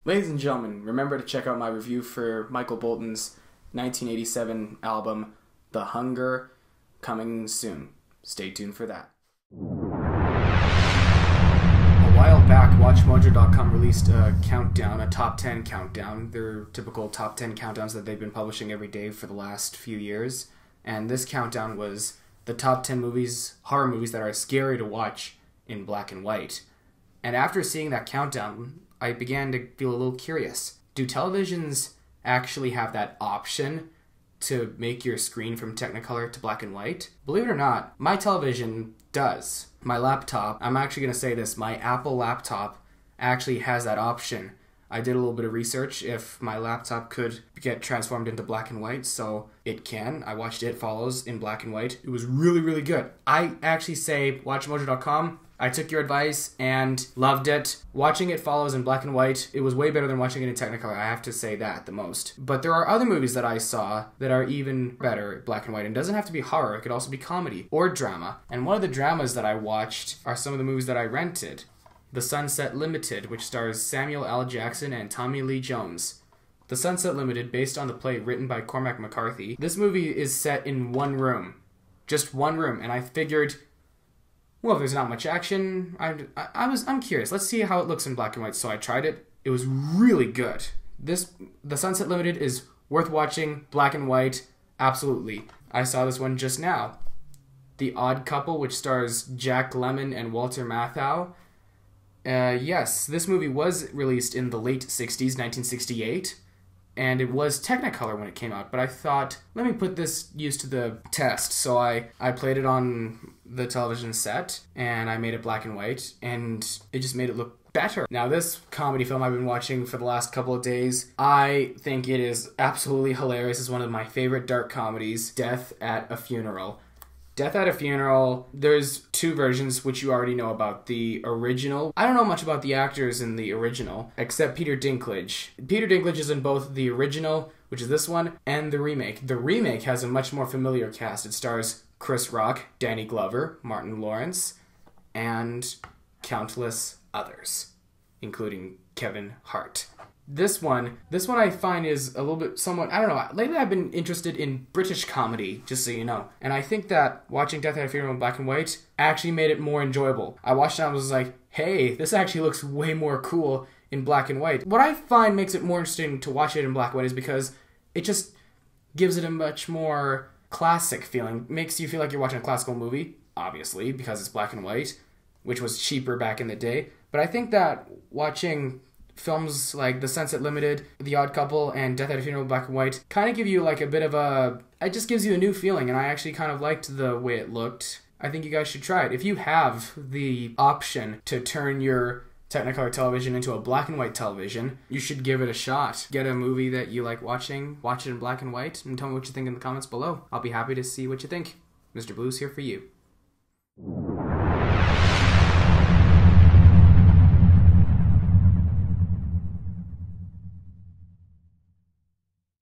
Ladies and gentlemen, remember to check out my review for Michael Bolton's 1987 album, The Hunger, coming soon. Stay tuned for that. A while back, WatchMojo.com released a countdown, a top 10 countdown. Their typical top 10 countdowns that they've been publishing every day for the last few years. And this countdown was the top 10 movies, horror movies that are scary to watch in black and white. And after seeing that countdown, I began to feel a little curious. Do televisions actually have that option to make your screen from Technicolor to black and white? Believe it or not, my television does. My laptop, I'm actually going to say this, my Apple laptop actually has that option. I did a little bit of research if my laptop could get transformed into black and white, so it can. I watched It Follows in black and white. It was really, really good. I actually say, WatchMojo.com, I took your advice and loved it. Watching It Follows in black and white, it was way better than watching it in Technicolor. I have to say that the most. But there are other movies that I saw that are even better black and white. And it doesn't have to be horror. It could also be comedy or drama. And one of the dramas that I watched are some of the movies that I rented. The Sunset Limited, which stars Samuel L. Jackson and Tommy Lee Jones. The Sunset Limited, based on the play written by Cormac McCarthy. This movie is set in one room. Just one room. And I figured, well, if there's not much action, I'm curious. Let's see how it looks in black and white. So I tried it. It was really good. The Sunset Limited is worth watching, black and white, absolutely. I saw this one just now. The Odd Couple, which stars Jack Lemmon and Walter Matthau. Yes, this movie was released in the late 60s, 1968. And it was Technicolor when it came out, but I thought, let me put this use to the test. So I played it on the television set, and I made it black and white, and it just made it look better. Now, this comedy film I've been watching for the last couple of days, I think it is absolutely hilarious. It's one of my favorite dark comedies, Death at a Funeral. Death at a Funeral, there's two versions, which you already know about. The original, I don't know much about the actors in the original, except Peter Dinklage. Peter Dinklage is in both the original, which is this one, and the remake. The remake has a much more familiar cast. It stars Chris Rock, Danny Glover, Martin Lawrence, and countless others, including Kevin Hart. This one I find is a little bit somewhat, I don't know, lately I've been interested in British comedy, just so you know. And I think that watching Death at a Funeral in black and white actually made it more enjoyable. I watched it and I was like, hey, this actually looks way more cool in black and white. What I find makes it more interesting to watch it in black and white is because it just gives it a much more classic feeling. Makes you feel like you're watching a classical movie, obviously, because it's black and white, which was cheaper back in the day. But I think that watching films like The Sunset Limited, The Odd Couple, and Death at a Funeral black and white kind of give you like a bit of a, it just gives you a new feeling, and I actually kind of liked the way it looked. I think you guys should try it. If you have the option to turn your Technicolor television into a black and white television, you should give it a shot. Get a movie that you like watching, watch it in black and white, and tell me what you think in the comments below. I'll be happy to see what you think. Mr. Blue's here for you.